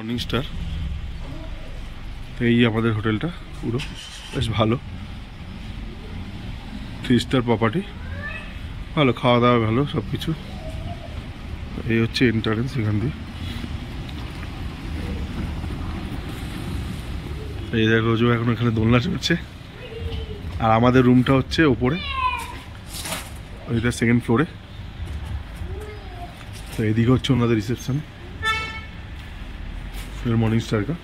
Morning star. এই আমাদের হোটেলটা পুরো বেশ ভালো, 3 স্টার প্রপার্টি, ভালো খাওয়া দাওয়া, ভালো সব কিছু। এই হচ্ছে এন্ট্রান্স, এখান দিয়ে এই দেখ রোজও এখন এখানে দোলনা চলছে। আর আমাদের রুমটা হচ্ছে ওপরে, ওইটা 2nd ফ্লোরে। তো এদিকে হচ্ছে ওনাদের রিসেপশন, फिर मॉर्निंग स्टार का।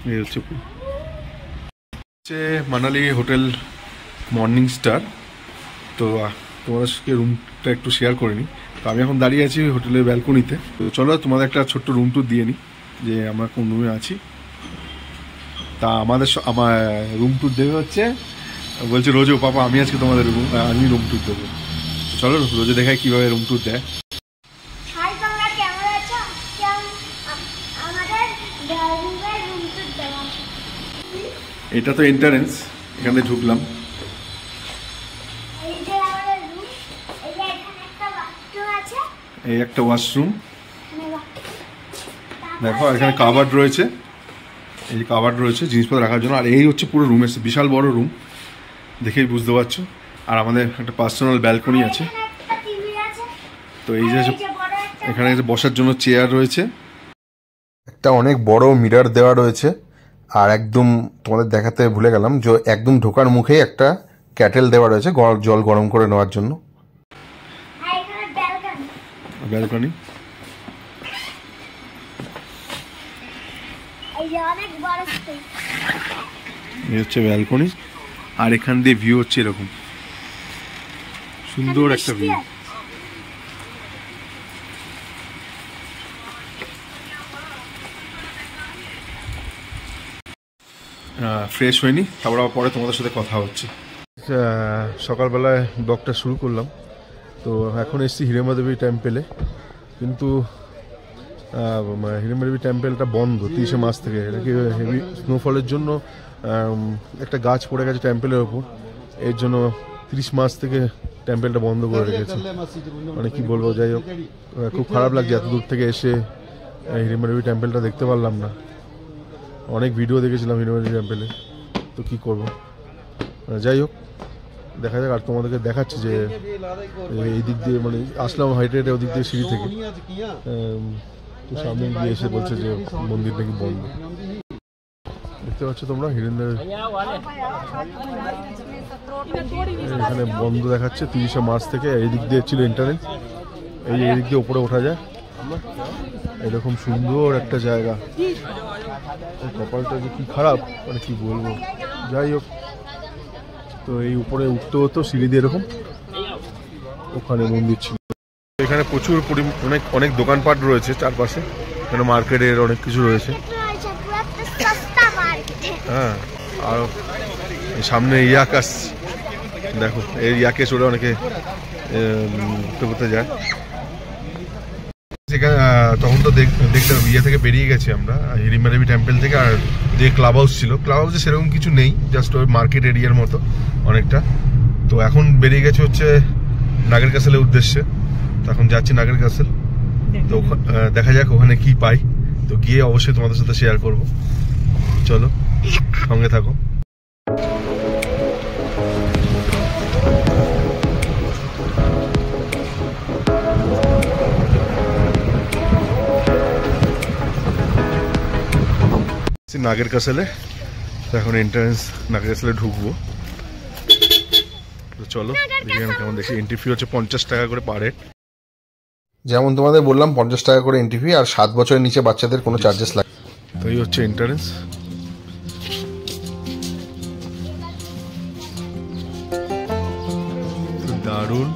ये হচ্ছে মানালি হোটেল মর্নিং স্টার। তো তোমাদের সাথে রুমটা একটু শেয়ার করে নিই। তো আমি এখন দাঁড়িয়ে আছি হোটেলের ব্যালকনিতে। তো চলো তোমাদের একটা ছোট্ট রুম ট্যুর দিয়ে নিই যে আমরা কোন রুমে আছি। তা আমার রুম ট্যুর দেবে হচ্ছে, বলছে রোজও পাপা আমি আজকে তোমাদের আমি রুম ট্যুর দেবো। চলো রোজে দেখায় কিভাবে রুম ট্যুর দেয়। এটা তো এন্ট্রান্স, এখানে ঢুকলাম। এই একটা ওয়াশরুম দেখো, এখানে কাভার্ড রয়েছে, এই যে কাভার্ড রয়েছে জিনিসপত্র রাখার জন্য। আর এই হচ্ছে পুরো রুমের বিশাল বড় রুম, দেখেই বুঝতে পারছো। আর আমাদের একটা পার্সোনাল ব্যালকনি আছে। তো এই যে এখানে বসার জন্য চেয়ার রয়েছে, একটা অনেক বড় মিরর দেওয়া রয়েছে। আর একদম তোমাদের দেখাতে ভুলে গেলাম যে একদম ঢোকার মুখেই একটা ক্যাটেল দেওয়া রয়েছে জল গরম করে নেওয়ার জন্য। ব্যালকনি এই হচ্ছে ব্যালকনি। আর এখান দিয়ে ভিউ হচ্ছে এরকম সুন্দর একটা ভিউ। ফ্রেশ হয়নি, তারপর পরে তোমাদের সাথে কথা হচ্ছে। সকালবেলায় ব্লগটা শুরু করলাম। তো এখন এসেছি হিড়িম্বা টেম্পেলে, কিন্তু হিড়িম্বা টেম্পেলটা বন্ধ 30 মার্চ থেকে। নাকি হেভি স্নোফলের জন্য একটা গাছ পড়ে গেছে টেম্পেলের ওপর, এর জন্য 30 মার্চ থেকে টেম্পেলটা বন্ধ করে রেখেছে। মানে কি বলবো, যাই হোক খুব খারাপ লাগছে এত দূর থেকে এসে হিড়িম্বা টেম্পেলটা দেখতে পারলাম না। অনেক ভিডিও দেখেছিলাম হিড়িম্বা টেম্পেলে, তো কি করব, যাই হোক দেখা যাক। আর তোমাদেরকে দেখাচ্ছি যে এই দিক দিয়ে মানে আসলাম হাইটে হেঁটে ওদিক দিয়ে সিঁড়ি থেকে, তো সামনে গিয়ে এসে বলছে যে মন্দির নাকি বন্ধ। দেখতে পাচ্ছ তোমরা হিড়িম্বা এখানে বন্ধ দেখাচ্ছে 30 মার্চ থেকে। এই দিক দিয়ে ছিল এন্ট্রান্স, এই দিক দিয়ে উপরে ওঠা যায়। এরকম সুন্দর একটা জায়গা, কপালটা যে কি খারাপ মানে কি বলবো, যাই হোক। তো এই উপরে উঠতে হতো সিঁড়ি দিয়ে, এরকম ওখানে মন্দির ছিল। এখানে প্রচুর অনেক দোকানপাট রয়েছে চারপাশে, এখানে মার্কেটের অনেক কিছু রয়েছে। হ্যাঁ, আর সামনে ইয়াকাস দেখো, এই ইয়াকে চড়ে অনেকে ঘুরতে যায়। তখন তো দেখলাম ইয়ে থেকে বেরিয়ে গেছি আমরা হিড়িম্বা দেবী টেম্পল থেকে। আর যে ক্লাব হাউস ছিল, ক্লাব হাউসে সেরকম কিছু নেই, জাস্ট ওই মার্কেট এরিয়ার মতো অনেকটা। তো এখন বেরিয়ে গেছে হচ্ছে নাগেরকাসলের উদ্দেশ্যে। তো এখন যাচ্ছি নাগেরকাসল। তো দেখা যাক ওখানে কি পাই, তো গিয়ে অবশ্যই তোমাদের সাথে শেয়ার করব। চলো সঙ্গে থাকো। নাগেরকাসলে, তো এখন এন্ট্রান্স নাগেরকাসলে ঢুকবো। তো চলো কেমন দেখি। এন্ট্রি ফি হচ্ছে 50 টাকা করে পার হেড। যেমন তোমাদের বললাম 50 টাকা করে এন্ট্রি ফি, আর 7 বছরের নিচে বাচ্চাদের কোনো চার্জেস লাগে। তো এই হচ্ছে এন্ট্রান্স। দারুণ।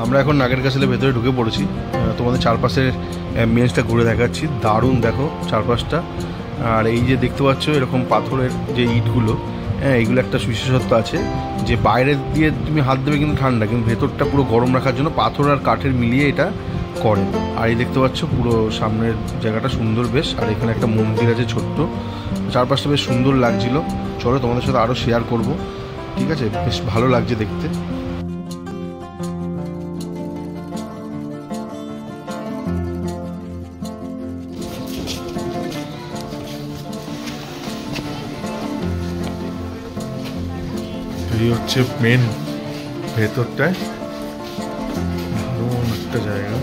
আমরা এখন নাগেরকাসলের ভেতরে ঢুকে পড়েছি। তোমাদের চারপাশের অ্যাম্বিয়েন্সটা ঘুরে দেখাচ্ছি। দারুণ দেখো চারপাশটা। আর এই যে দেখতে পাচ্ছ এরকম পাথরের যে ইটগুলো, হ্যাঁ, এগুলো একটা বিশেষত্ব আছে যে বাইরে দিয়ে তুমি হাত দেবে কিন্তু ঠান্ডা, কিন্তু ভেতরটা পুরো গরম রাখার জন্য পাথর আর কাঠের মিলিয়ে এটা করে। আর এই দেখতে পাচ্ছ পুরো সামনের জায়গাটা সুন্দর বেশ, আর এখানে একটা মন্দির আছে ছোট্ট, চারপাশটা বেশ সুন্দর লাগছিল। চলো তোমাদের সাথে আরও শেয়ার করব, ঠিক আছে? বেশ ভালো লাগছে দেখতে। এই হচ্ছে মেন ভেতরটায় দারুণ একটা জায়গা।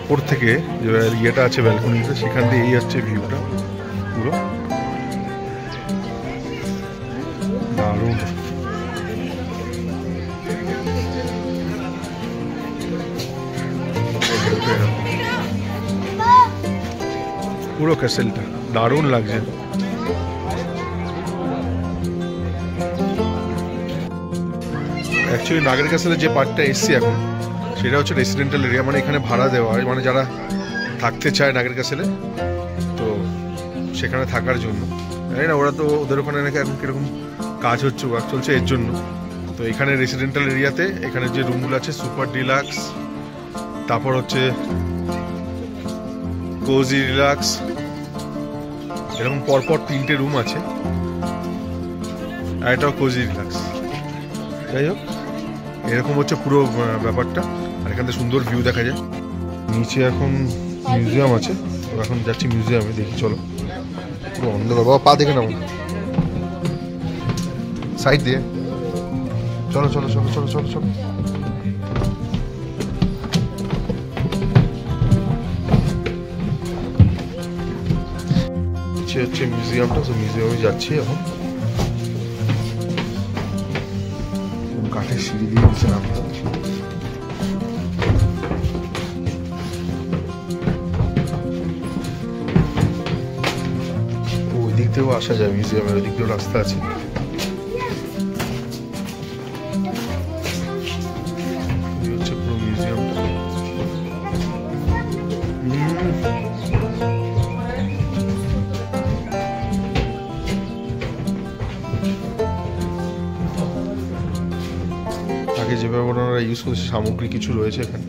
উপর থেকে যে ইয়েটা আছে ব্যালকনিতে, সেখান দিয়ে এই হচ্ছে ভিউটা পুরো দারুণ। পুরো ক্যাসেলটা দারুণ লাগছে। অ্যাকচুয়ালি নাগের ক্যাসেলের যে পার্টটা এসছি এখন, সেটা হচ্ছে রেসিডেন্টাল এরিয়া, মানে এখানে ভাড়া দেওয়া হয়, মানে যারা থাকতে চায় নাগের ক্যাসেলে তো সেখানে থাকার জন্য। জানি না ওরা তো ওদের ওখানে নাকি এখন কীরকম কাজ হচ্ছে, ওয়ার্ক চলছে এর জন্য। তো এখানে রেসিডেন্টাল এরিয়াতে এখানে যে রুমগুলো আছে সুপার ডিলাক্স, তারপর হচ্ছে কোজি রিল্যাক্স, এরকম পরপর 3টে রুম আছে, আর এটাও কোজি রিল্যাক্স। যাই হোক, এরকম হচ্ছে পুরো ব্যাপারটা। আর এখান থেকে সুন্দর ভিউ দেখা যায়। নিচে এখন মিউজিয়াম আছে, তো এখন যাচ্ছি মিউজিয়ামে, দেখি চলো। পুরো অন্ধকার, বাবা পা দেখে নাও, সাইড দিয়ে চলো চলো চলো চলো চলো চলো। নিচে হচ্ছে মিউজিয়ামটা, তো মিউজিয়ামে যাচ্ছি এখন। কাঠের সিঁড়ি দিয়ে নিচে নামতে হচ্ছে। ওই দিক থেকেও আসা যায় মিউজিয়ামের, ওই দিক দিয়েও রাস্তা আছে। হচ্ছে পুরো মিউজিয়ামটা। আগে যেভাবে ওনারা ইউজ করছে সামগ্রী কিছু রয়েছে এখানে।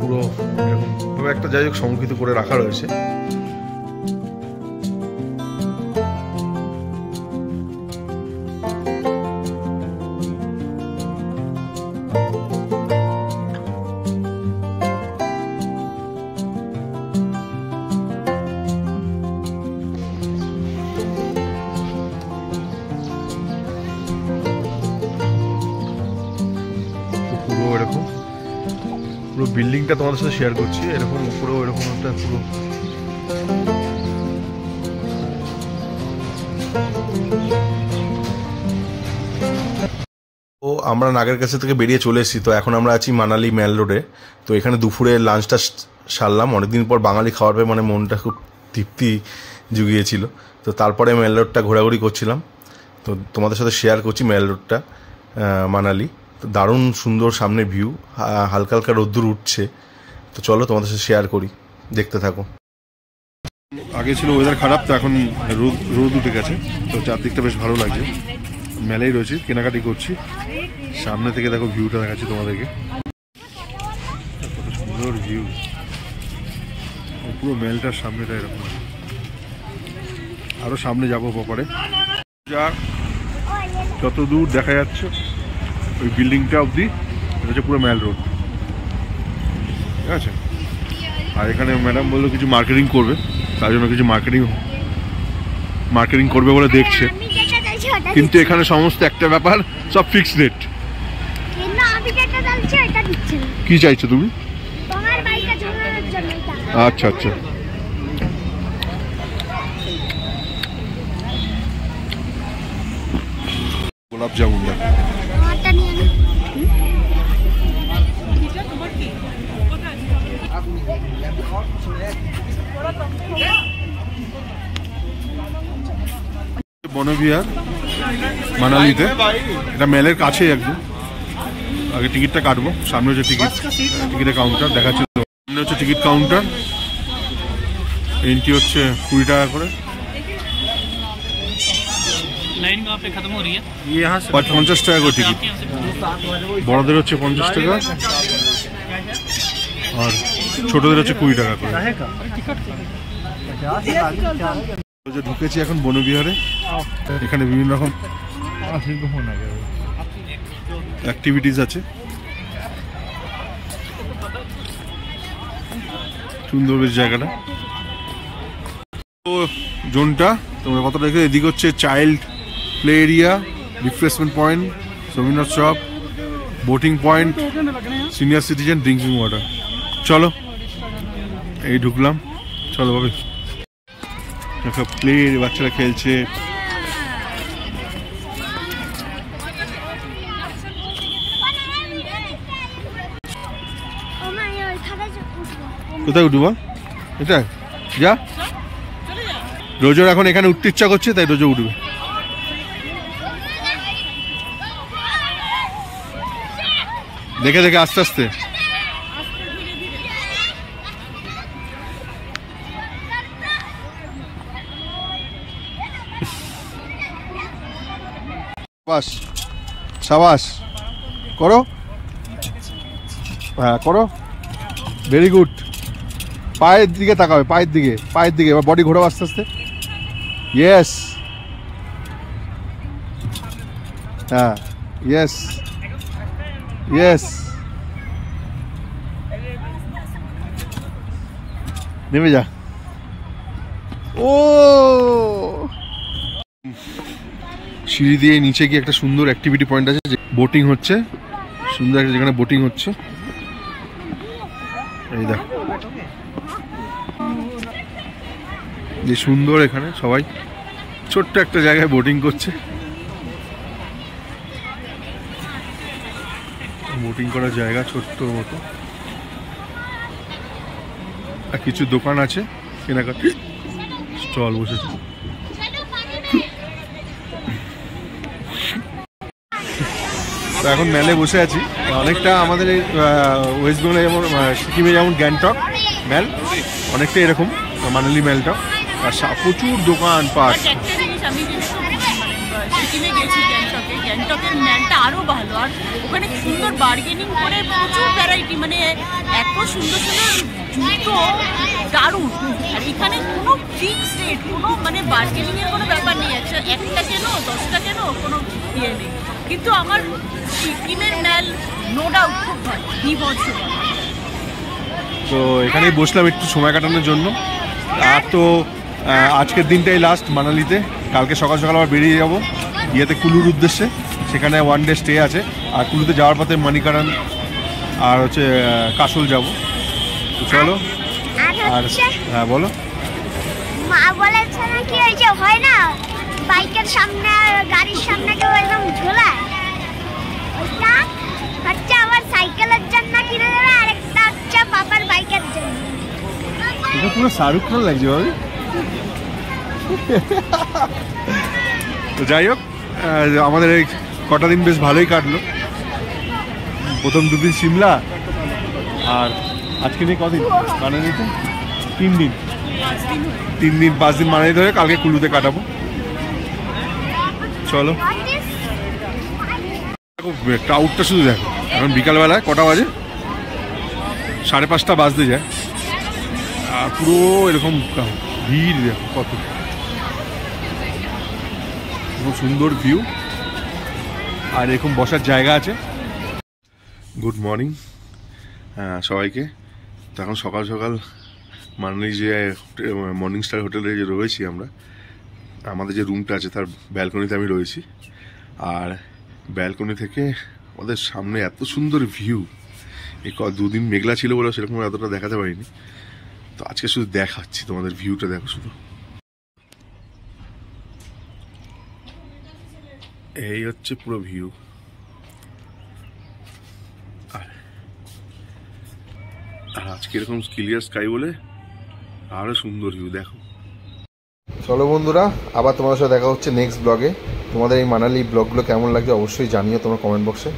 পুরো এরকম একটা যাই হোক সংরক্ষিত করে রাখা রয়েছে। পুরো বিল্ডিংটা তোমাদের সাথে শেয়ার করছি, এরকম উপরেও এরকম একটা পুরো ও। আমরা নাগের কাছে থেকে বেরিয়ে চলে এসেছি, তো এখন আমরা আছি মানালি মেল রোডে। তো এখানে দুপুরে লাঞ্চটা সারলাম, অনেকদিন পর বাঙালি খাওয়ার পেয়ে মানে মনটা খুব তৃপ্তি জুগিয়েছিল। তো তারপরে মেল রোডটা ঘোরাঘুরি করছিলাম, তো তোমাদের সাথে শেয়ার করছি মেল রোডটা মানালি। তো দারুণ সুন্দর সামনে ভিউ, হালকা হালকা রোদ্দুর উঠছে। তো চলো তোমাদের সাথে শেয়ার করি, দেখতে থাকো। আগে ছিল ওয়েদার খারাপ, তো এখন রোদ উঠে গেছে, তো চারদিকটা বেশ ভালো লাগছে। মেলাই রয়েছে, কেনাকাটি করছি। সামনে থেকে দেখো ভিউটা দেখাচ্ছি তোমাদেরকে, কত সুন্দর ভিউ। পুরো মেলটার সামনেটা এরকম। আরো সামনে যাবো পরে, যা যত দূর দেখা যাচ্ছে ওই বিল্ডিংটা অবধি এটা হচ্ছে পুরো মেল রোড, ঠিক আছে। আর এখানে ম্যাডাম বললো কিছু মার্কেটিং করবে, তার জন্য কিছু মার্কেটিং করবে বলে দেখছে। কিন্তু এখানে সমস্ত একটা ব্যাপার, সব ফিক্সড রেট। কি চাইছো তুমি? আচ্ছা আচ্ছা, গোলাপ জামুন দেখো। বনবিহার মানালিতে, এটা মেলের কাছেই একদম। আগে টিকিটটা কাটবো, সামনে হচ্ছে টিকিটের কাউন্টার দেখাচ্ছে। সামনে হচ্ছে টিকিট কাউন্টার, এন্ট্রি হচ্ছে 20 টাকা করে। 50 টাকা করে টিকিট, বড়দের হচ্ছে 50 টাকা আর ছোটদের হচ্ছে 20 টাকা করে। ঢুকেছি এখন বনবিহারে। এখানে বিভিন্ন রকম অ্যাক্টিভিটিস আছে, সুন্দর বেশ জায়গাটা। তো জোনটা তোমরা কত দেখে, এদিকে হচ্ছে child play area, refreshment point, souvenir shop, boating point, senior citizen, drinking water. চলো এই ঢুকলাম, চলো ভাবে প্লে, বাচ্চারা খেলছে। কোথায় উঠবো এটা? যা রোজোর এখন এখানে উঠতে ইচ্ছা করছে, তাই রোজো উঠবে। দেখে দেখে আস্তে আস্তে। সাবাস সাবাস, করো, হ্যাঁ করো, ভেরি গুড। পায়ের দিকে তাকাবে, পায়ের দিকে, পায়ের দিকে। এবার বডি ঘোরাও আস্তে আস্তে। ইয়েস, হ্যাঁ ইয়েস ইয়েস। নেমে যা। ও সিঁড়ি দিয়ে নিচে গিয়ে একটা সুন্দর অ্যাক্টিভিটি পয়েন্ট আছে, বোটিং হচ্ছে, সুন্দর একটা যেখানে বোটিং হচ্ছে। এই দেখ যে সুন্দর, এখানে সবাই ছোট্ট একটা জায়গায় বোটিং করছে। বোটিং করার জায়গা ছোট্ট মতো, আর কিছু দোকান আছে, কেনাকাটি স্টল বসেছে। তো এখন মেলে বসে আছি। অনেকটা আমাদের ওয়েস্ট বেঙ্গলে যেমন সিকিমে যেমন গ্যাংটক মেল, অনেকটা এরকম মানালি মেলটা, আর প্রচুর দোকান পাট। সিকিমে গেছি গ্যাংটকে, গ্যাংটকের ম্যালটা আরও ভালো, আর ওখানে সুন্দর বার্গেনিং করে প্রচুর ভ্যারাইটি, মানে এত সুন্দর সুন্দর জুতো, দারুণ। আর এখানে কোনো ফিক্স রেট, কোনো মানে বার্গেনিংয়ের কোনো ব্যাপার নেই, একটা কেন 10টা কেন কোনো ইয়ে নেই। কিন্তু আমার সিকিমের ম্যাল নো ডাউট খুব ভালো, বিভৎস। তো এখানেই বসলাম একটু সময় কাটানোর জন্য। আর তো আজকের দিনটাই লাস্ট মানালিতে, কালকে সকাল সকাল আবার বেরিয়ে যাবো ইয়েতে কুলুর উদ্দেশ্যে, সেখানে 1 ডে স্টে আছে। আর কুলুতে যাওয়ার পথে মানিকারান আর হচ্ছে কাশল যাব। তো চলো। আর হ্যাঁ বলো। মা বলেছে না কি হয়েছে, হয় না বাইকের সামনে, গাড়ির সামনে কেউ একদম ঝোলায়, ওটা হচ্ছে আমার সাইকেলের জন্য কিনে দেবে, আর একটা হচ্ছে পাপার বাইকের জন্য। এটা পুরো শাহরুখ খান লাগছে ভাবি। তো যাই হোক, আমাদের এই কটা দিন বেশ ভালোই কাটলো। প্রথম 2 দিন সিমলা, আর আজকে নিয়ে কদিন মানালিতে, 3 দিন, 5 দিন মানালি ধরে, কালকে কুলুতে কাটাবো। চলো, ক্রাউডটা শুধু দেখো। এখন বিকালবেলায় কটা বাজে, 5:30 বাজতে যায়, আর পুরো এরকম ভিড় দেখো, কত সুন্দর ভিউ, আর এরকম বসার জায়গা আছে। গুড মর্নিং সবাইকে। তখন সকাল সকাল মানালি যে মর্নিং স্টার হোটেলে যে রয়েছি আমরা, আমাদের যে রুমটা আছে তার ব্যালকনিতে আমি রয়েছি। আর ব্যালকনি থেকে আমাদের সামনে এত সুন্দর ভিউ। এই 2 দিন মেঘলা ছিল বলে সেরকম এতটা দেখাতে পারিনি, তো আজকে শুধু দেখাচ্ছি তোমাদের। ভিউটা দেখো শুধু, এই হচ্ছে পুরো ভিউ। আর আজকে এরকম ক্লিয়ার স্কাই বলে আরো সুন্দর ভিউ দেখো। চলো বন্ধুরা, আবার তোমাদের সাথে দেখা হচ্ছে নেক্সট ব্লগে। তোমাদের এই মানালি ব্লগগুলো কেমন লাগছে অবশ্যই জানিও তোমরা কমেন্ট বক্সে।